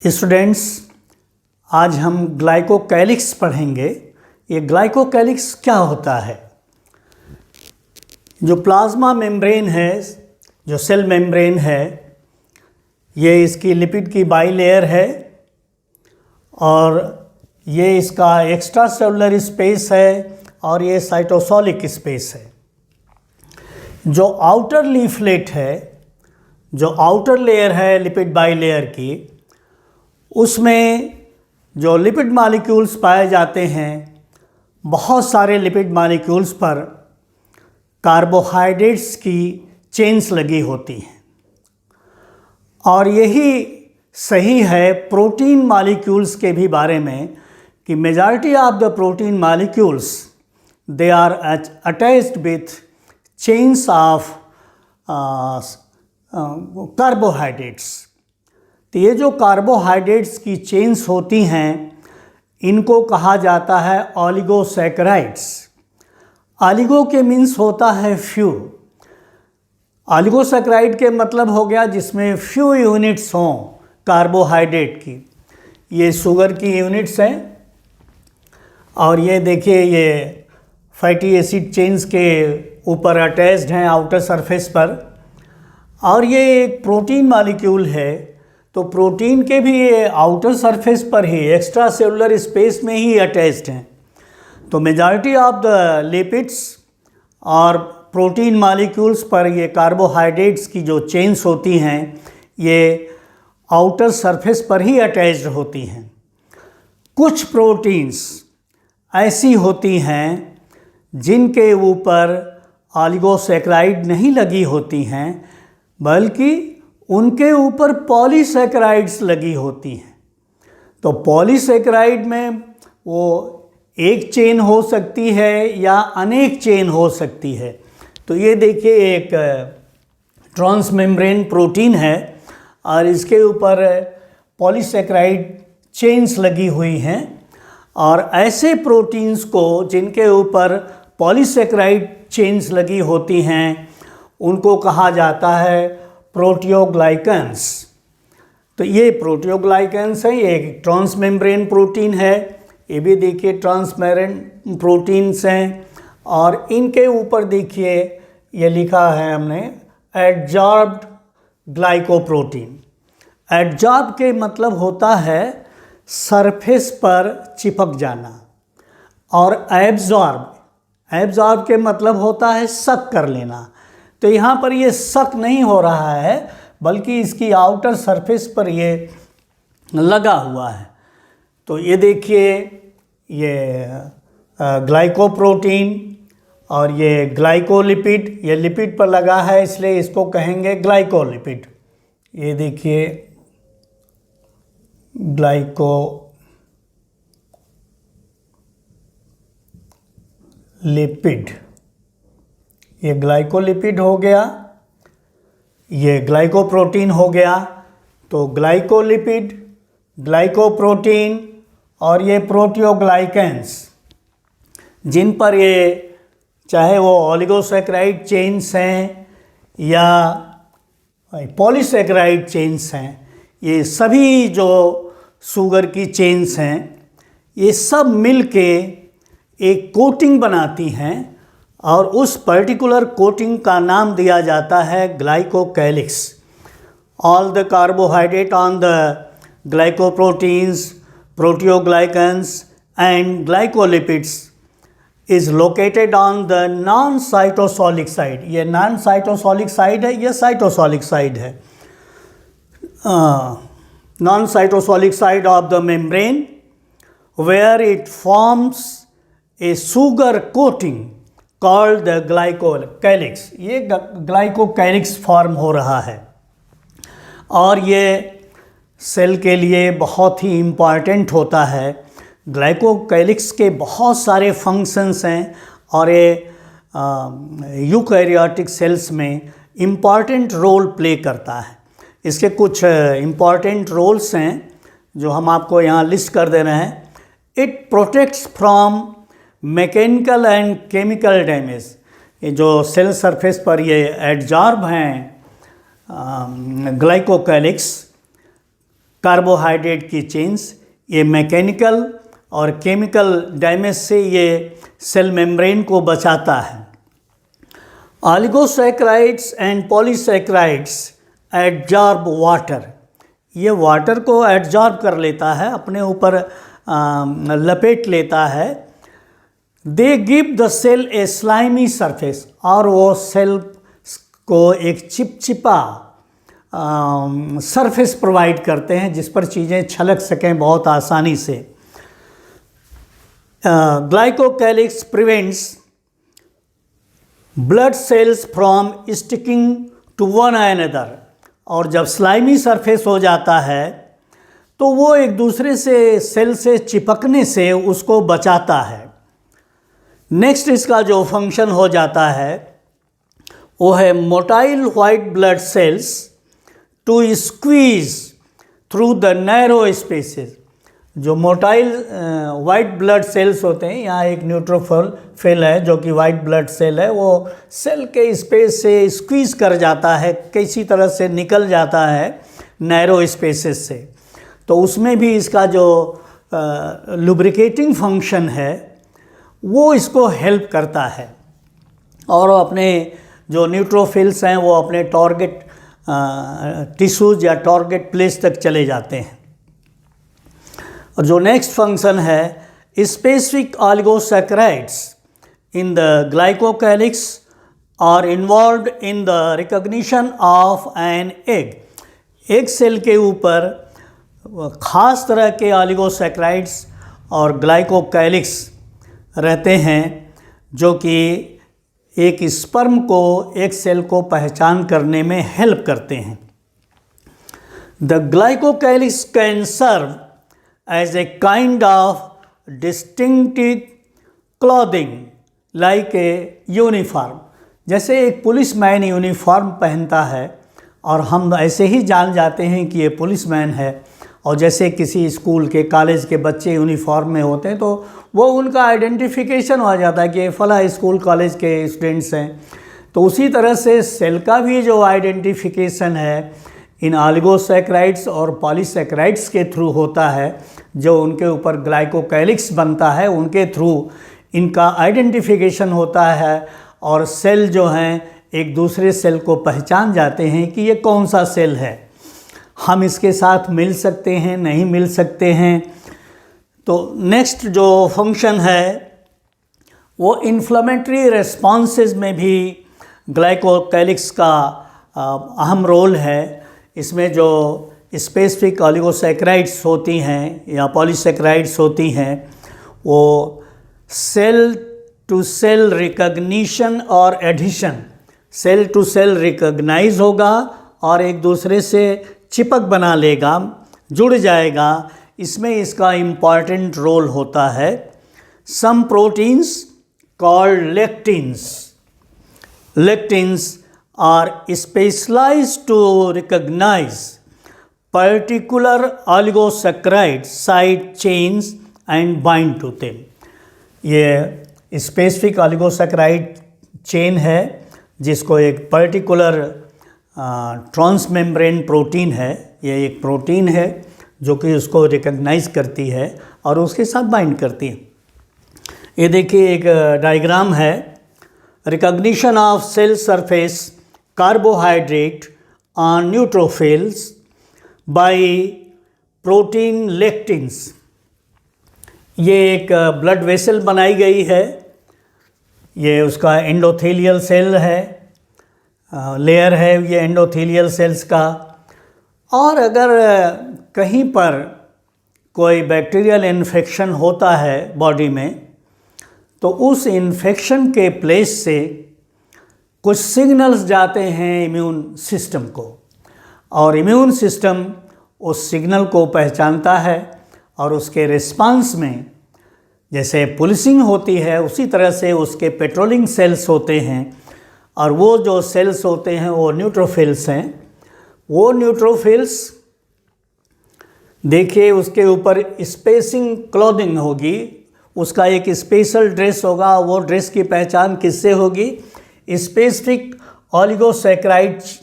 Students, आज हम glycocalyx पढ़ेंगे। ये ग्लाइकोकैलिक्स क्या होता है? जो प्लाज्मा मेम्ब्रेन है, जो सेल मेम्ब्रेन है, ये इसकी लिपिड की बाइलेयर है और ये इसका एक्स्ट्रा सेलुलर स्पेस है और ये साइटोसोलिक स्पेस है। जो आउटर लीफलेट है, जो आउटर लेयर है लिपिड बाइलेयर की, उसमें जो लिपिड मॉलिक्यूल्स पाए जाते हैं, बहुत सारे लिपिड मॉलिक्यूल्स पर कार्बोहाइड्रेट्स की चेन्स लगी होती हैं। और यही सही है प्रोटीन मॉलिक्यूल्स के भी बारे में कि majority of the protein molecules they are attached with chains of carbohydrates. तो ये जो कार्बोहाइड्रेट्स की चेन्स होती हैं, इनको कहा जाता है ऑलिगोसैकेराइड्स। ऑलिगो के मीन्स होता है फ्यू। ऑलिगोसैकेराइड के मतलब हो गया जिसमें फ्यू यूनिट्स हों कार्बोहाइड्रेट की। ये शुगर की यूनिट्स हैं और ये देखिए ये फैटी एसिड चेन्स के ऊपर अटैच्ड हैं आउटर सरफेस पर। और ये एक प्रोटीन मॉलिक्यूल है, तो प्रोटीन के भी ये आउटर सरफेस पर ही एक्स्ट्रा सेलुलर स्पेस में ही अटैच्ड हैं। तो मेजॉरिटी ऑफ द लिपिड्स और प्रोटीन मॉलिक्यूल्स पर ये कार्बोहाइड्रेट्स की जो चेन्स होती हैं, ये आउटर सरफेस पर ही अटैच्ड होती हैं। कुछ प्रोटीन्स ऐसी होती हैं जिनके ऊपर ऑलिगोसैकेराइड नहीं लगी होती हैं, बल्कि उनके ऊपर पॉलीसैकेराइड्स लगी होती हैं। तो पॉलीसैकेराइड में वो एक चेन हो सकती है या अनेक चेन हो सकती है। तो ये देखिए एक ट्रांसमेम्ब्रेन प्रोटीन है और इसके ऊपर पॉलीसैकेराइड चेन्स लगी हुई हैं। और ऐसे प्रोटीन्स को जिनके ऊपर पॉलीसैकेराइड चेन्स लगी होती हैं, उनको कहा जाता है प्रोटियोग्लाइकन्स। तो ये प्रोटियोग्लाइकन्स है, ये एक ट्रांसमेम्ब्रेन प्रोटीन है। ये भी देखिए ट्रांसमेम्ब्रेन प्रोटीन्स हैं और इनके ऊपर देखिए ये लिखा है हमने एडजॉर्ब्ड ग्लाइकोप्रोटीन। एडजॉर्ब के मतलब होता है सरफेस पर चिपक जाना, और एब्जॉर्ब के मतलब होता है सक कर लेना। तो यहाँ पर ये सक नहीं हो रहा है, बल्कि इसकी आउटर सरफेस पर ये लगा हुआ है। तो ये देखिए ये ग्लाइकोप्रोटीन और ये ग्लाइकोलिपिड, ये लिपिड पर लगा है इसलिए इसको कहेंगे ग्लाइकोलिपिड। ये देखिए ग्लाइकोलिपिड, ये ग्लाइकोलिपिड हो गया, ये ग्लाइकोप्रोटीन हो गया। तो ग्लाइकोलिपिड, ग्लाइकोप्रोटीन और ये प्रोटियोग्लाइकन्स, जिन पर ये चाहे वो ऑलिगोसैकेराइड चेन्स हैं या पॉलीसैकेराइड चेन्स हैं, ये सभी जो शुगर की चेन्स हैं, ये सब मिलके एक कोटिंग बनाती हैं और उस पर्टिकुलर कोटिंग का नाम दिया जाता है glycocalyx. All the carbohydrate on the glycoproteins, proteoglycans and glycolipids is located on the non cytosolic side. ये नॉन साइटोसोलिक साइड है, ये साइटोसोलिक साइड है। Non cytosolic side of the membrane where it forms a sugar coating called the glycocalyx. ये glycocalyx form हो रहा है और ये सेल के लिए बहुत ही इम्पॉर्टेंट होता है। ग्लाइकोकैलिक्स के बहुत सारे फंक्शंस हैं और ये यूकैरियोटिक सेल्स में इम्पॉर्टेंट रोल प्ले करता है। इसके कुछ इम्पॉर्टेंट रोल्स हैं जो हम आपको यहाँ लिस्ट कर दे रहे हैं। It protects from mechanical and chemical damage. ये जो सेल सरफेस पर ये एडजॉर्ब हैं ग्लाइकोकैलिक्स, कार्बोहाइड्रेट की चेन्स, ये मैकेनिकल और केमिकल डैमेज से ये सेल मेम्ब्रेन को बचाता है। Oligosaccharides and polysaccharides absorb water, ये वाटर को एब्जॉर्ब कर लेता है, अपने ऊपर लपेट लेता है। They give the cell a slimy surface, और वो सेल को एक चिपचिपा सरफेस प्रोवाइड करते हैं जिस पर चीज़ें छलक सकें बहुत आसानी से। Glycocalyx prevents blood cells from sticking to one another, और जब स्लाइमी सरफेस हो जाता है तो वो एक दूसरे से सेल से चिपकने से उसको बचाता है। नेक्स्ट इसका जो फंक्शन हो जाता है वो है motile white blood cells to squeeze through the narrow spaces. जो मोटाइल वाइट ब्लड सेल्स होते हैं, यहाँ एक न्यूट्रोफिल है जो कि वाइट ब्लड सेल है, वो सेल के स्पेस से स्क्वीज कर जाता है, किसी तरह से निकल जाता है नैरो स्पेसेस से। तो उसमें भी इसका जो लुब्रिकेटिंग फंक्शन है वो इसको हेल्प करता है, और अपने जो न्यूट्रोफिल्स हैं वो अपने टारगेट टिश्यूज या टारगेट प्लेस तक चले जाते हैं। और जो नेक्स्ट फंक्शन है, specific oligosaccharides in the glycocalyx are involved in the recognition of an egg. एक सेल के ऊपर खास तरह के ऑलिगोसैकेराइड्स और ग्लाइकोकैलिक्स रहते हैं जो कि एक स्पर्म को, एक सेल को पहचान करने में हेल्प करते हैं। The glycocalyx can serve as a kind of distinctive clothing like a uniform। जैसे एक पुलिसमैन यूनिफॉर्म पहनता है और हम ऐसे ही जान जाते हैं कि ये पुलिसमैन है, और जैसे किसी स्कूल के, कॉलेज के बच्चे यूनिफॉर्म में होते हैं तो वो उनका आइडेंटिफिकेशन हो जाता है कि ये फला स्कूल कॉलेज के स्टूडेंट्स हैं। तो उसी तरह से सेल का भी जो आइडेंटिफिकेशन है इन ऑलिगोसैकेराइड्स और पॉलीसैकेराइड्स के थ्रू होता है, जो उनके ऊपर ग्लाइकोकैलिक्स बनता है उनके थ्रू इनका आइडेंटिफिकेशन होता है, और सेल जो हैं एक दूसरे सेल को पहचान जाते हैं कि ये कौन सा सेल है, हम इसके साथ मिल सकते हैं, नहीं मिल सकते हैं। तो नेक्स्ट जो फंक्शन है वो इन्फ्लेमेटरी रेस्पॉन्सेस में भी ग्लाइकोकैलिक्स का अहम रोल है। इसमें जो स्पेसिफिक ऑलिगोसैकेराइड्स होती हैं या पॉलीसैकेराइड्स होती हैं वो सेल टू सेल रिकग्निशन और adhesion, cell to cell recognize होगा और एक दूसरे से चिपक बना लेगा, जुड़ जाएगा, इसमें इसका इम्पॉर्टेंट रोल होता है। Some proteins called lectins are specialized to recognize particular oligosaccharide side chains and bind to them। ये स्पेसिफिक ऑलिगोसैकेराइड चेन है जिसको एक पर्टिकुलर ट्रांसमेम्ब्रेन प्रोटीन है, ये एक प्रोटीन है जो कि उसको रिकग्नाइज करती है और उसके साथ बाइंड करती है। ये देखिए एक डायग्राम है, recognition of cell surface carbohydrate on neutrophils by protein lectins। ये एक ब्लड वेसल बनाई गई है, ये उसका एंडोथेलियल सेल है, लेयर है ये एंडोथेलियल सेल्स का। और अगर कहीं पर कोई बैक्टीरियल इन्फेक्शन होता है बॉडी में तो उस इन्फेक्शन के प्लेस से कुछ सिग्नल्स जाते हैं इम्यून सिस्टम को, और इम्यून सिस्टम उस सिग्नल को पहचानता है और उसके रिस्पांस में जैसे पुलिसिंग होती है उसी तरह से उसके पेट्रोलिंग सेल्स होते हैं, और वो जो सेल्स होते हैं वो न्यूट्रोफिल्स हैं। वो न्यूट्रोफिल्स देखिए उसके ऊपर स्पेसिंग क्लॉथिंग होगी, उसका एक स्पेशल ड्रेस होगा, वो ड्रेस की पहचान किससे होगी, स्पेसिफिक ऑलिगोसैकेराइड्स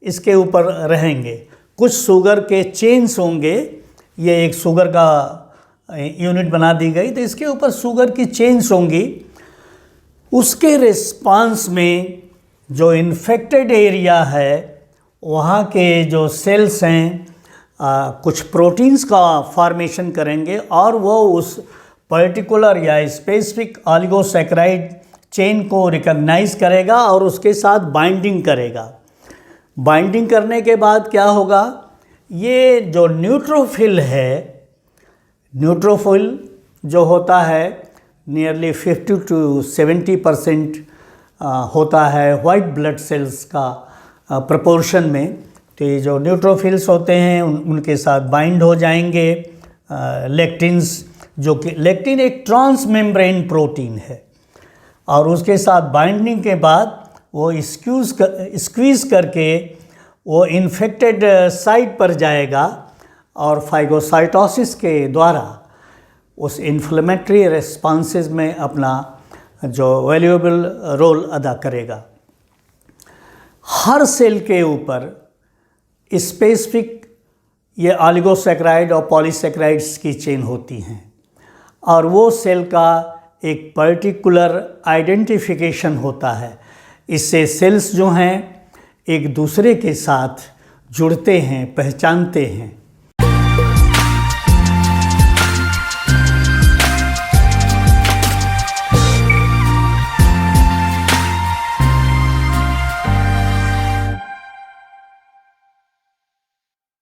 इसके ऊपर रहेंगे। कुछ शुगर के चेन्स होंगे, ये एक शुगर का यूनिट बना दी गई, तो इसके ऊपर शुगर की चेन्स होंगी। उसके रिस्पांस में जो इन्फेक्टेड एरिया है वहाँ के जो सेल्स हैं कुछ प्रोटीन्स का फॉर्मेशन करेंगे और वो उस पर्टिकुलर या स्पेसिफिक ऑलिगोसैकेराइड चेन को रिकॉग्नाइज करेगा और उसके साथ बाइंडिंग करेगा। बाइंडिंग करने के बाद क्या होगा, ये जो न्यूट्रोफिल है, न्यूट्रोफिल जो होता है नियरली 50 to 70% होता है वाइट ब्लड सेल्स का प्रपोर्शन में। तो ये जो न्यूट्रोफिल्स होते हैं उनके साथ बाइंड हो जाएंगे लेक्टिन्स, जो कि लेक्टिन एक ट्रांस मेम्ब्रेन प्रोटीन है, और उसके साथ बाइंडिंग के बाद वो स्क्वीज़ करके वो इन्फेक्टेड साइट पर जाएगा और फाइगोसाइटोसिस के द्वारा उस इन्फ्लेमेटरी रेस्पॉन्सेस में अपना जो वैल्यूएबल रोल अदा करेगा। हर सेल के ऊपर स्पेसिफिक ये ऑलिगोसैकेराइड और पॉलीसैकेराइड्स की चेन होती हैं और वो सेल का एक पर्टिकुलर आइडेंटिफिकेशन होता है। इससे सेल्स जो हैं एक दूसरे के साथ जुड़ते हैं, पहचानते हैं।